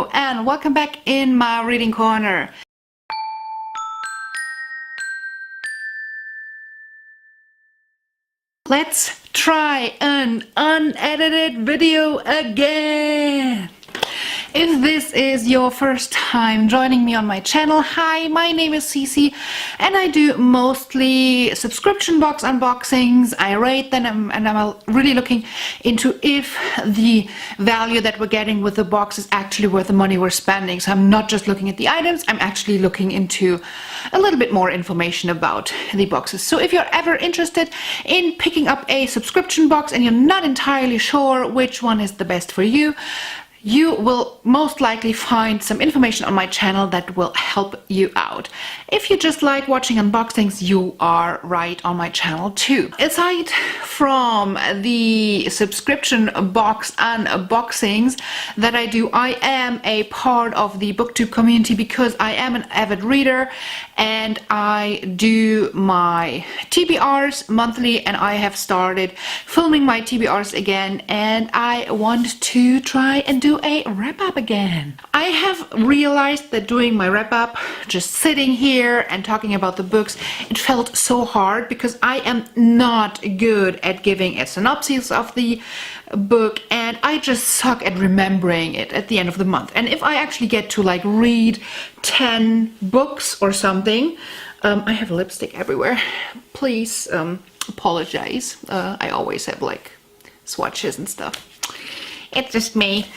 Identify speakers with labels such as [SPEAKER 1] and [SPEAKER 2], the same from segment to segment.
[SPEAKER 1] Hello and welcome back in my reading corner. Let's try an unedited video again. If this is your first time joining me on my channel, hi, my name is Cece and I do mostly subscription box unboxings. I rate them and I'm really looking into if the value that we're getting with the box is actually worth the money we're spending. So I'm not just looking at the items, I'm actually looking into a little bit more information about the boxes. So if you're ever interested in picking up a subscription box and you're not entirely sure which one is the best for you, you will most likely find some information on my channel that will help you out. If you just like watching unboxings, you are right on my channel too. Aside from the subscription box unboxings that I do, I am a part of the BookTube community because I am an avid reader and I do my TBRs monthly, and I have started filming my TBRs again, and I want to try and do a wrap-up again. I have realized that doing my wrap-up, just sitting here and talking about the books, it felt so hard because I am not good at giving a synopsis of the book and I just suck at remembering it at the end of the month. And if I actually get to like read 10 books or something, I have lipstick everywhere. Please apologize. I always have like swatches and stuff. It's just me.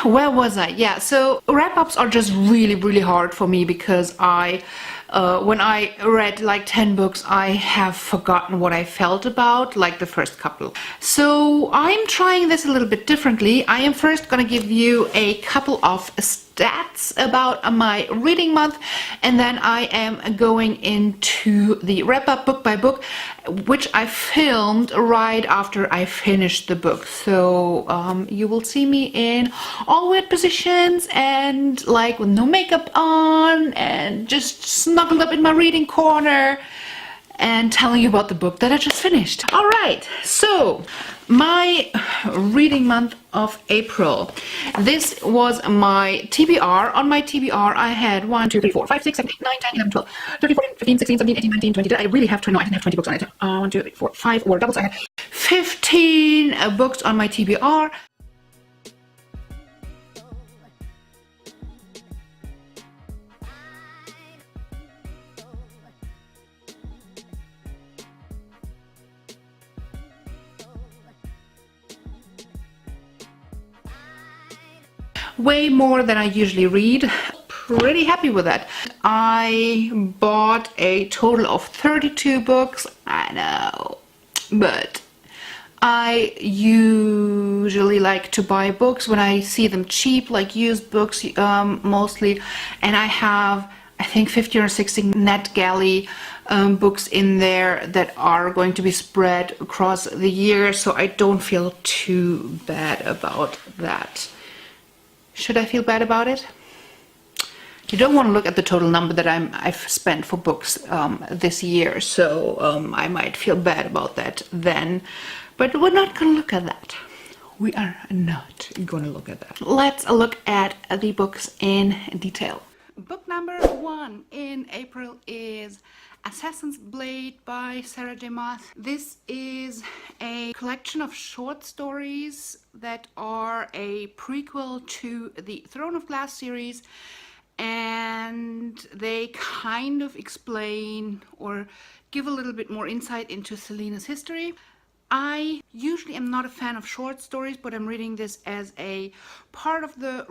[SPEAKER 1] Where was I? Yeah, so wrap-ups are just really hard for me because when I read like 10 books, I have forgotten what I felt about like the first couple. So I'm trying this a little bit differently. I am first gonna give you a couple of stats about my reading month, and then I am going into the wrap-up book by book, which I filmed right after I finished the book. So you will see me in all weird positions and like with no makeup on and just snuggled up in my reading corner and telling you about the book that I just finished. All right, so my reading month of April. This was my TBR. On my TBR, I had 1, 2, 3, 4, 5, 6, 7, 8, 9, 10, 11, 12, 13, 14, 15, 16, 17, 18, 19, 20. I really have 20? No, I didn't have 20 books on it. 1, 2, 3, 4, 5 or doubles. I had 15 books on my TBR. Way more than I usually read. Pretty happy with that. I bought a total of 32 books. I know, but I usually like to buy books when I see them cheap, like used books mostly, and I have I think 50 or 60 NetGalley books in there that are going to be spread across the year, so I don't feel too bad about that. Should I feel bad about it? You don't want to look at the total number that I've spent for books this year, so I might feel bad about that then. But we're not going to look at that. We are not going to look at that. Let's look at the books in detail. Book number 1 in April is Assassin's Blade by Sarah J. Maas. This is a collection of short stories that are a prequel to the Throne of Glass series, and they kind of explain or give a little bit more insight into Celena's history. I usually am not a fan of short stories, but I'm reading this as a part of the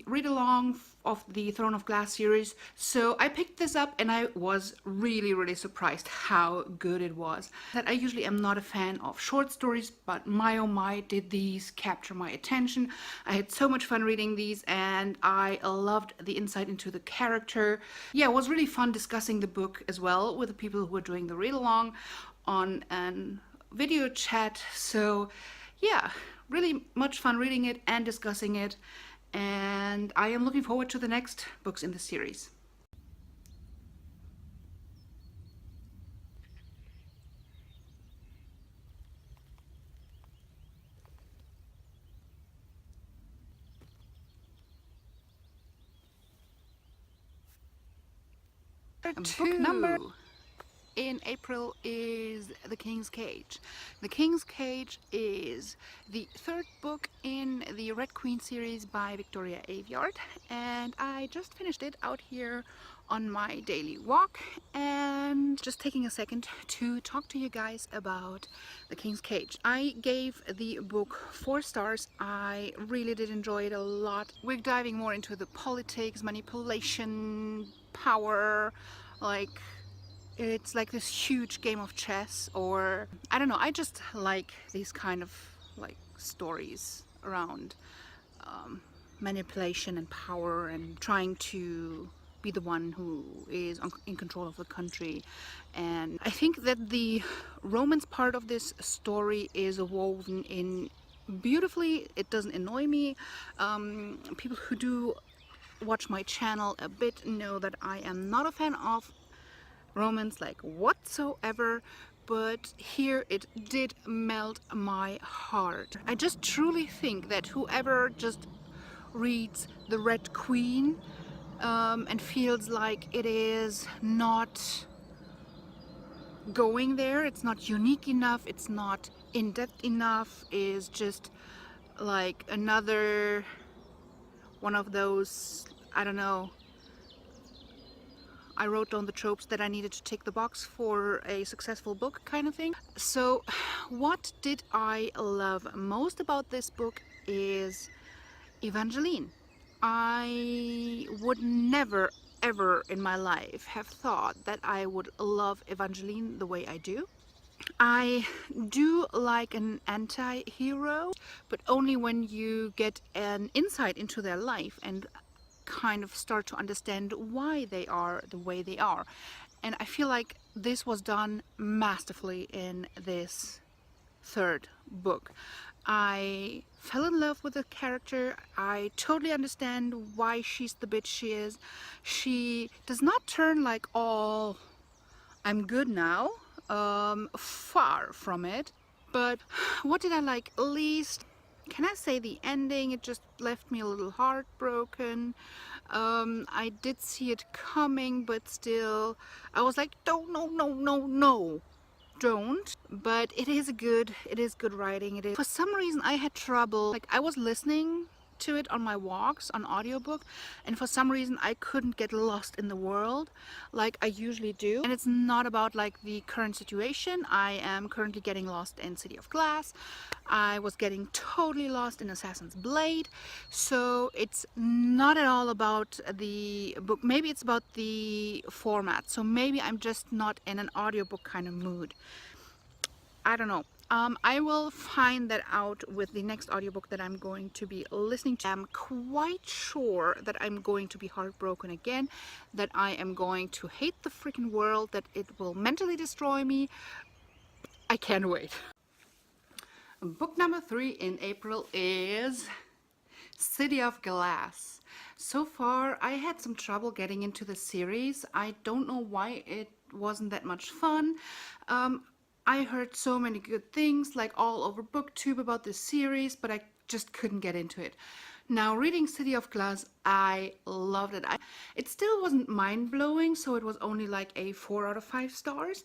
[SPEAKER 1] read-along of the Throne of Glass series. So I picked this up and I was really surprised how good it was. That I usually am not a fan of short stories, but my oh my did these capture my attention. I had so much fun reading these and I loved the insight into the character. Yeah, it was really fun discussing the book as well with the people who were doing the read-along on an video chat. So yeah, really much fun reading it and discussing it, and I am looking forward to the next books in the series. Book number in April is The King's Cage. The King's Cage is the third book in the Red Queen series by Victoria Aveyard, and I just finished it out here on my daily walk and just taking a second to talk to you guys about The King's Cage. I gave the book 4 stars. I really did enjoy it a lot. We're diving more into the politics, manipulation, power, like it's like this huge game of chess, or I don't know, I just like these kind of like stories around manipulation and power and trying to be the one who is in control of the country. And I think that the romance part of this story is woven in beautifully. It doesn't annoy me. People who do watch my channel a bit know that I am not a fan of romance like whatsoever, but here it did melt my heart. I just truly think that whoever just reads The Red Queen and feels like it is not going there, it's not unique enough, it's not in-depth enough, is just like another one of those, I don't know, I wrote down the tropes that I needed to tick the box for a successful book kind of thing. So what did I love most about this book is Evangeline. I would never ever in my life have thought that I would love Evangeline the way I do. I do like an anti-hero, but only when you get an insight into their life and kind of start to understand why they are the way they are. And I feel like this was done masterfully in this third book. I fell in love with the character. I totally understand why she's the bitch she is. She does not turn like, oh, I'm good now. Far from it. But what did I like least? Can I say the ending? It just left me a little heartbroken. I did see it coming, but still I was like, don't, no, don't. But it is good writing. It is. For some reason I had trouble, like I was listening to it on my walks on audiobook, and for some reason I couldn't get lost in the world like I usually do. And it's not about like the current situation. I am currently getting lost in City of Glass. I was getting totally lost in Assassin's Blade. So it's not at all about the book. Maybe it's about the format. So maybe I'm just not in an audiobook kind of mood. I don't know. I will find that out with the next audiobook that I'm going to be listening to. I'm quite sure that I'm going to be heartbroken again, that I am going to hate the freaking world, that it will mentally destroy me. I can't wait. Book number 3 in April is City of Glass. So far I had some trouble getting into the series. I don't know why it wasn't that much fun. I heard so many good things like all over BookTube about this series, but I just couldn't get into it. Now reading City of Glass, I loved it. It still wasn't mind-blowing, so it was only like a 4 out of 5 stars,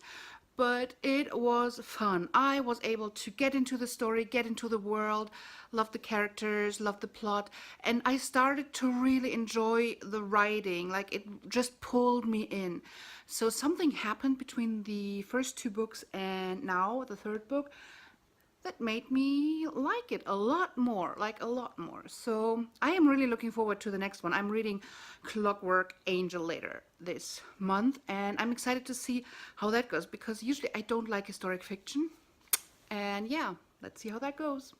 [SPEAKER 1] but it was fun. I was able to get into the story, get into the world, love the characters, love the plot, and I started to really enjoy the writing. Like it just pulled me in. So something happened between the first 2 books and now the third book that made me like it a lot more, So I am really looking forward to the next one. I'm reading Clockwork Angel later this month, and I'm excited to see how that goes, because usually I don't like historic fiction. And yeah, let's see how that goes.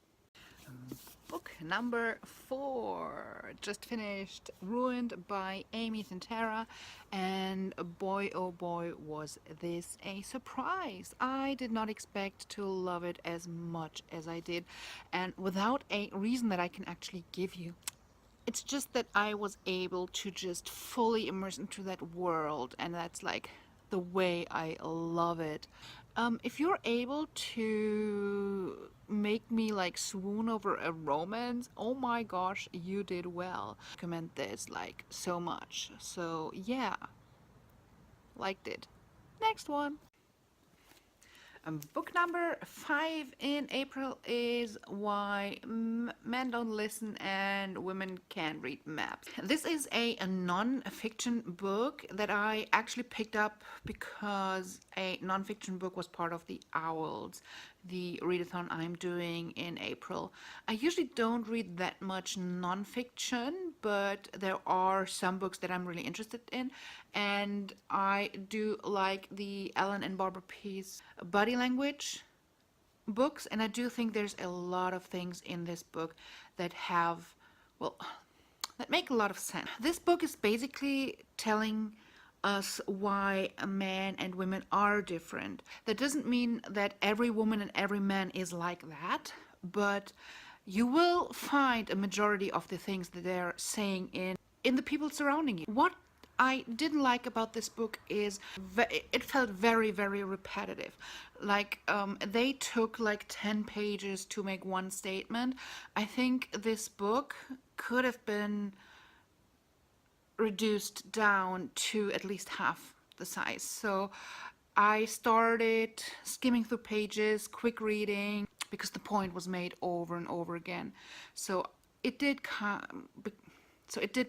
[SPEAKER 1] Book number 4, just finished, Ruined by Amy Santara, and boy oh boy was this a surprise. I did not expect to love it as much as I did, and without a reason that I can actually give you. It's just that I was able to just fully immerse into that world, and that's like the way I love it. If you're able to make me like swoon over a romance, oh my gosh, you did well. I recommend this like so much. So yeah, liked it. Next one. Book number 5 in April is Why Men Don't Listen and Women Can't Read Maps. This is a non-fiction book that I actually picked up because a non-fiction book was part of the Owls, the readathon I'm doing in April. I usually don't read that much non-fiction, but there are some books that I'm really interested in, and I do like the Ellen and Barbara Pease body language books, and I do think there's a lot of things in this book that have, well, that make a lot of sense. This book is basically telling us why men and women are different. That doesn't mean that every woman and every man is like that, but you will find a majority of the things that they're saying in the people surrounding you. What I didn't like about this book is it felt very, very repetitive. Like they took like 10 pages to make one statement. I think this book could have been reduced down to at least half the size. So I started skimming through pages, quick reading, because the point was made over and over again. So it did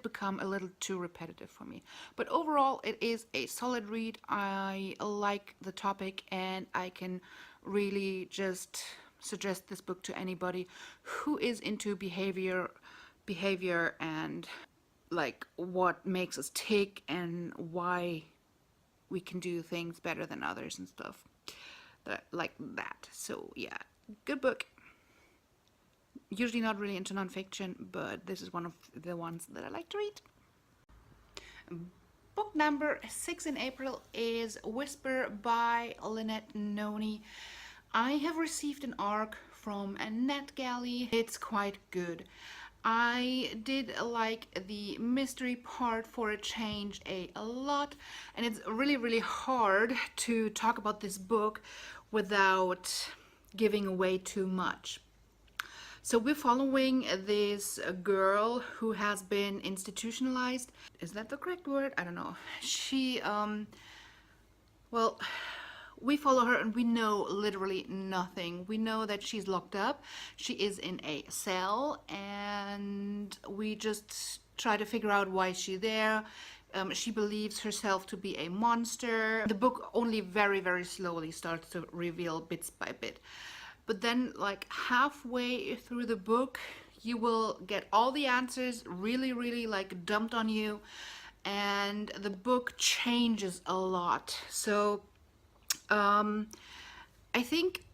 [SPEAKER 1] become a little too repetitive for me. But overall, it is a solid read. I like the topic, and I can really just suggest this book to anybody who is into behavior and like what makes us tick and why we can do things better than others and stuff like that. So yeah, good book. Usually not really into nonfiction, but this is one of the ones that I like to read. Book number 6 in April is Whisper by Lynette Noni. I have received an ARC from NetGalley. It's quite good. I did like the mystery part for a change a lot, and it's really, really hard to talk about this book without giving away too much. So we're following this girl who has been institutionalized. Is that the correct word? I don't know. She, well, we follow her and we know literally nothing. We know that she's locked up. She is in a cell, and we just try to figure out why she's there. She believes herself to be a monster. The book only very, very slowly starts to reveal bits by bit. But then like halfway through the book, you will get all the answers really, really like dumped on you, and the book changes a lot. So I think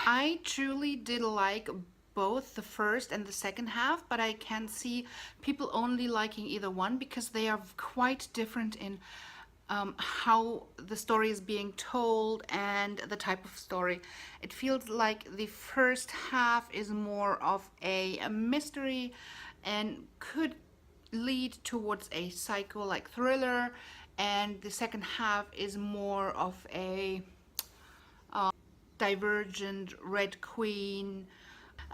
[SPEAKER 1] I truly did like both the first and the second half, but I can see people only liking either one because they are quite different in how the story is being told and the type of story. It feels like the first half is more of a mystery and could lead towards a psycho-like thriller, and the second half is more of a Divergent, Red Queen.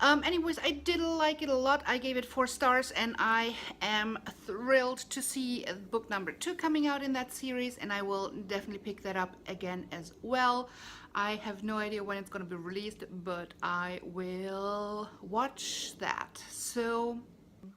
[SPEAKER 1] Anyways, I did like it a lot. I gave it 4 stars, and I am thrilled to see book number 2 coming out in that series, and I will definitely pick that up again as well. I have no idea when it's going to be released, but I will watch that. So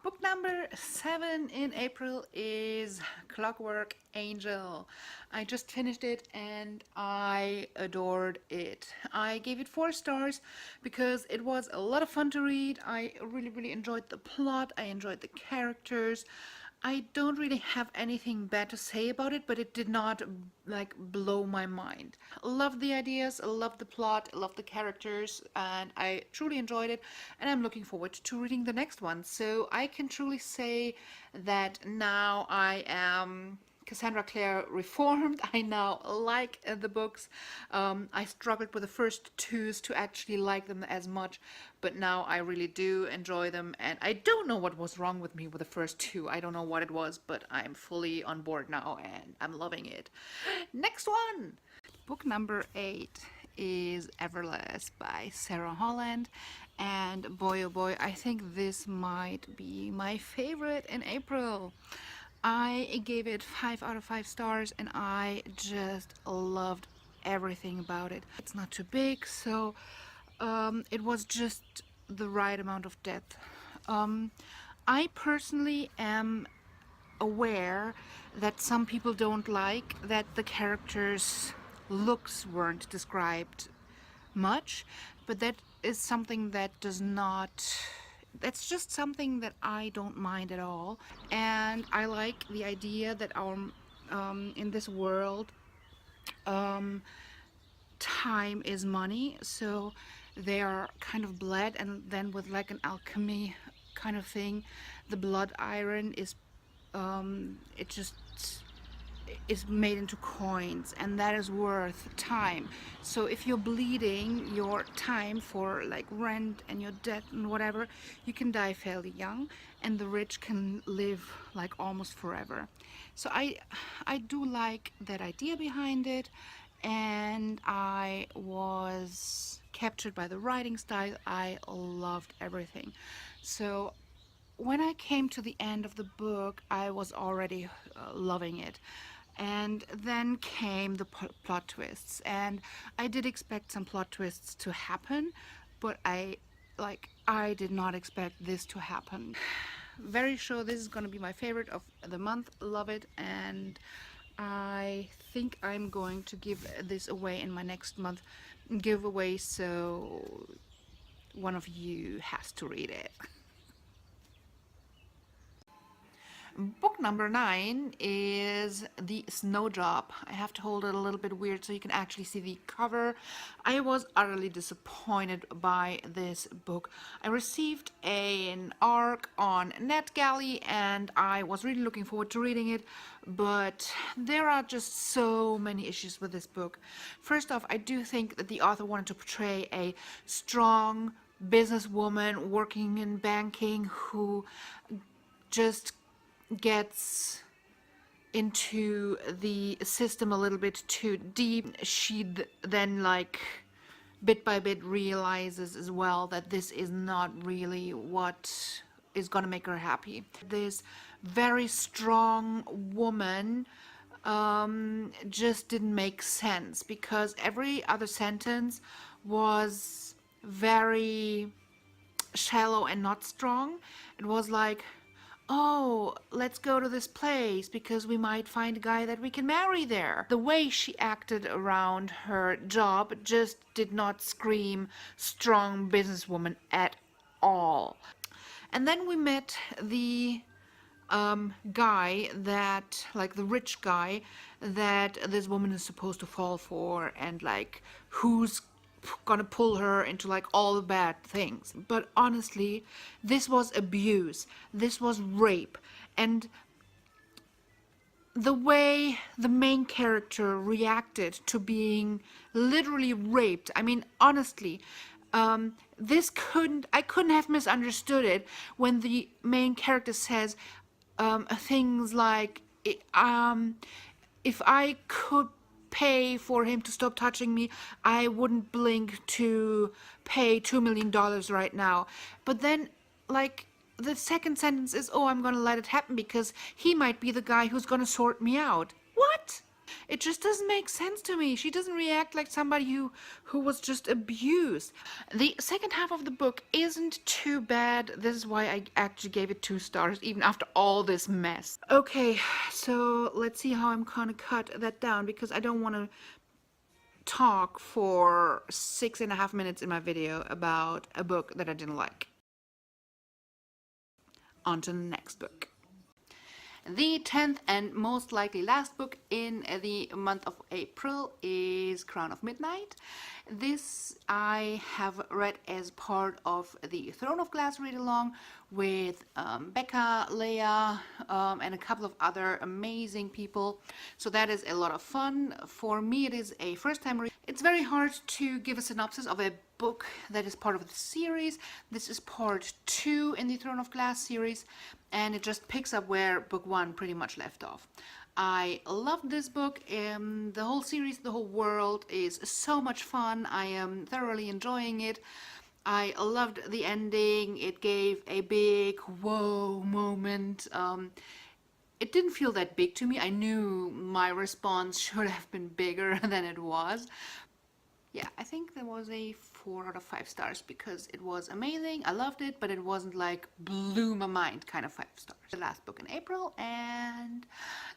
[SPEAKER 1] book number 7 in April is Clockwork Angel. I just finished it and I adored it. I gave it 4 stars because it was a lot of fun to read. I really, really enjoyed the plot. I enjoyed the characters. I don't really have anything bad to say about it, but it did not like blow my mind. Loved the ideas, loved the plot, loved the characters, and I truly enjoyed it, and I'm looking forward to reading the next one. So I can truly say that now I am Cassandra Clare reformed. I now like the books. I struggled with the first 2s to actually like them as much, but now I really do enjoy them, and I don't know what was wrong with me with the first 2. I don't know what it was, but I'm fully on board now and I'm loving it. Next one! Book number 8 is Everless by Sarah Holland, and boy oh boy, I think this might be my favorite in April. I gave it 5 out of 5 stars and I just loved everything about it. It's not too big, so it was just the right amount of depth. I personally am aware that some people don't like that the characters' looks weren't described much, but that is something that does not, that's just something that I don't mind at all. And I like the idea that our in this world time is money, so they are kind of bled, and then with like an alchemy kind of thing, the blood iron is it just is made into coins, and that is worth time. So if you're bleeding your time for like rent and your debt and whatever, you can die fairly young, and the rich can live like almost forever. So I do like that idea behind it, and I was captured by the writing style. I loved everything. So when I came to the end of the book, I was already loving it. And then came the plot twists, and I did expect some plot twists to happen, but I did not expect this to happen. Very sure this is gonna be my favorite of the month. Love it, and I think I'm going to give this away in my next month giveaway, so one of you has to read it. Book number 9 is The Snowdrop. I have to hold it a little bit weird so you can actually see the cover. I was utterly disappointed by this book. I received an ARC on NetGalley and I was really looking forward to reading it, but there are just so many issues with this book. First off, I do think that the author wanted to portray a strong businesswoman working in banking who just gets into the system a little bit too deep. She then, like, bit by bit realizes as well that this is not really what is gonna make her happy. This very strong woman just didn't make sense, because every other sentence was very shallow and not strong. It was like, oh, let's go to this place because we might find a guy that we can marry there. The way she acted around her job just did not scream strong businesswoman at all. And then we met the guy that, like, the rich guy that this woman is supposed to fall for, and like who's gonna pull her into like all the bad things. But honestly, this was abuse, this was rape, and the way the main character reacted to being literally raped, I mean, honestly, I couldn't have misunderstood it when the main character says things like, if I could pay for him to stop touching me, I wouldn't blink to pay $2 million right now. But then, like, the second sentence is, oh, I'm gonna let it happen because he might be the guy who's gonna sort me out. What? It just doesn't make sense to me. She doesn't react like somebody who was just abused. The second half of the book isn't too bad. This is why I actually gave it 2 stars, even after all this mess. Okay, so let's see how I'm gonna cut that down, because I don't want to talk for 6.5 minutes in my video about a book that I didn't like. On to the next book. The 10th and most likely last book in the month of April is Crown of Midnight. This I have read as part of the Throne of Glass read-along with Becca, Leia, and a couple of other amazing people. So that is a lot of fun. For me, it is a first-time read. It's very hard to give a synopsis of a book that is part of the series. This is part 2 in the Throne of Glass series, and it just picks up where book 1 pretty much left off. I loved this book. The whole series, the whole world is so much fun. I am thoroughly enjoying it. I loved the ending. It gave a big whoa moment. it didn't feel that big to me. I knew my response should have been bigger than it was. Yeah, I think there was a 4 out of 5 stars because it was amazing. I loved it, but it wasn't like blew my mind kind of 5 stars. The last book in April, and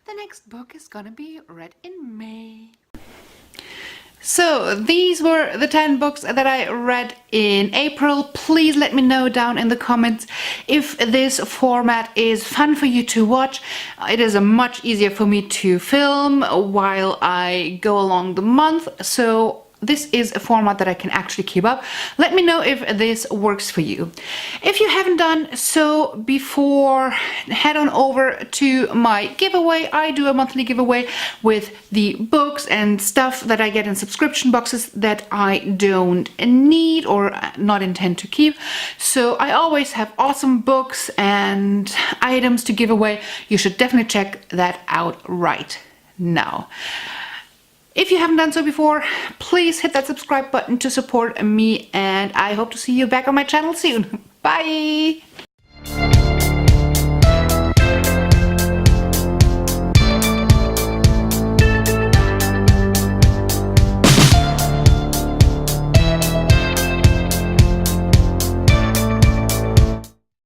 [SPEAKER 1] the next book is gonna be read in May. So these were the 10 books that I read in April. Please let me know down in the comments if this format is fun for you to watch. It is much easier for me to film while I go along the month, so this is a format that I can actually keep up. Let me know if this works for you. If you haven't done so before, head on over to my giveaway. I do a monthly giveaway with the books and stuff that I get in subscription boxes that I don't need or not intend to keep. So I always have awesome books and items to give away. You should definitely check that out right now. If you haven't done so before, please hit that subscribe button to support me, and I hope to see you back on my channel soon. Bye!